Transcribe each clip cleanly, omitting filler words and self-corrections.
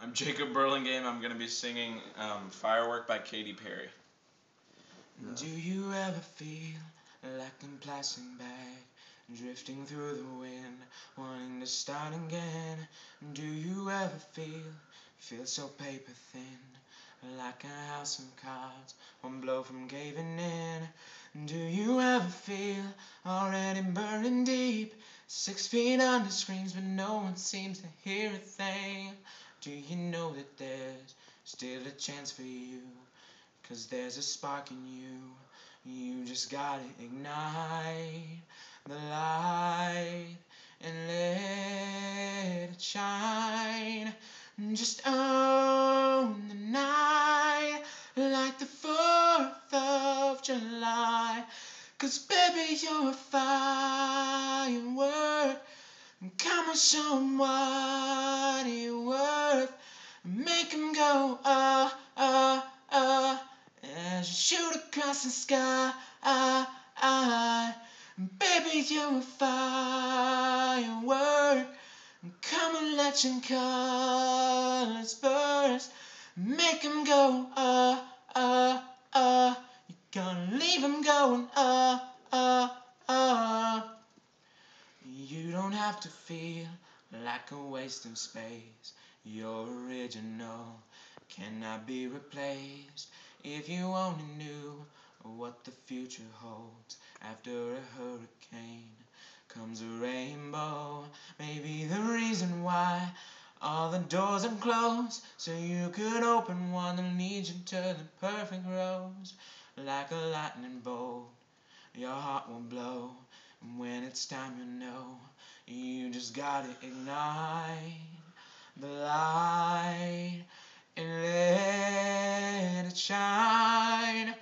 I'm Jacob Burlingame. I'm going to be singing Firework by Katy Perry. Do you ever feel like a plastic bag drifting through the wind, wanting to start again? Do you ever feel so paper thin, like a house of cards, one blow from caving in? Do you ever feel already burning deep, 6 feet under screams, but no one seems to hear a thing? Do you know that there's still a chance for you? 'Cause there's a spark in you. You just gotta ignite the light and let it shine. Just own the night like the 4th of July. 'Cause baby, you're a firework. Come on, show 'em what you're worth. Make 'em go, as you shoot across the sky. Baby, you're a firework. Come and let your colors burst. Make 'em go, you're gonna leave 'em going, You don't have to feel like a waste of space. You're original, cannot be replaced. If you only knew what the future holds, after a hurricane comes a rainbow. Maybe the reason why all the doors are closed, so you could open one that leads you to the perfect rose. Like a lightning bolt, your heart will blow, and when it's time you'll know. You just gotta ignite the light and let it shine.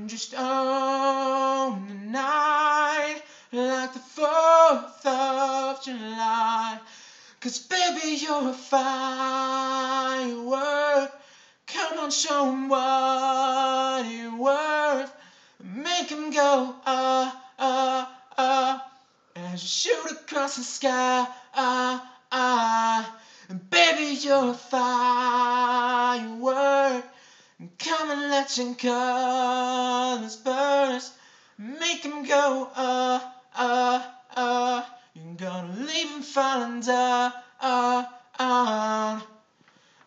Just own the night like the 4th of July. 'Cause baby, you're a firework. Come on, show 'em what you're worth. Make 'em go, as you shoot across the sky. Baby, you're a firework. Come and let your colors burst. Make 'em go, you're gonna leave 'em falling down.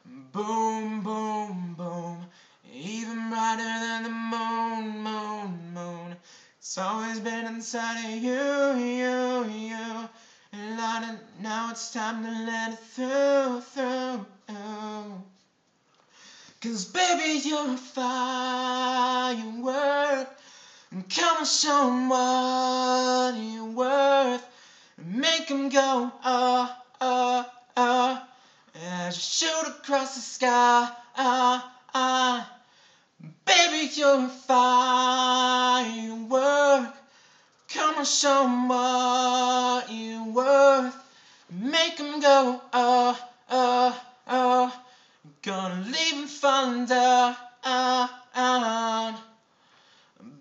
Boom, boom, boom, even brighter than the moon, moon, moon. It's always been inside of you, you, you. And now it's time to let it through. 'Cause baby, you're a firework. Come and show 'em what you're worth. Make 'em go, as you shoot across the sky. Baby, you're a firework. Come on, show 'em what you're worth. Make 'em go, gonna leave 'em falling down.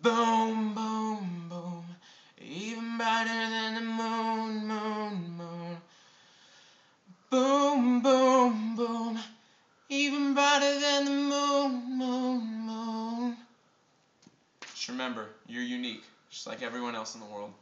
Boom, boom, boom, even brighter than the moon, moon, moon. Boom, boom, boom, even brighter than the moon, moon, moon. Just remember, you're unique, just like everyone else in the world.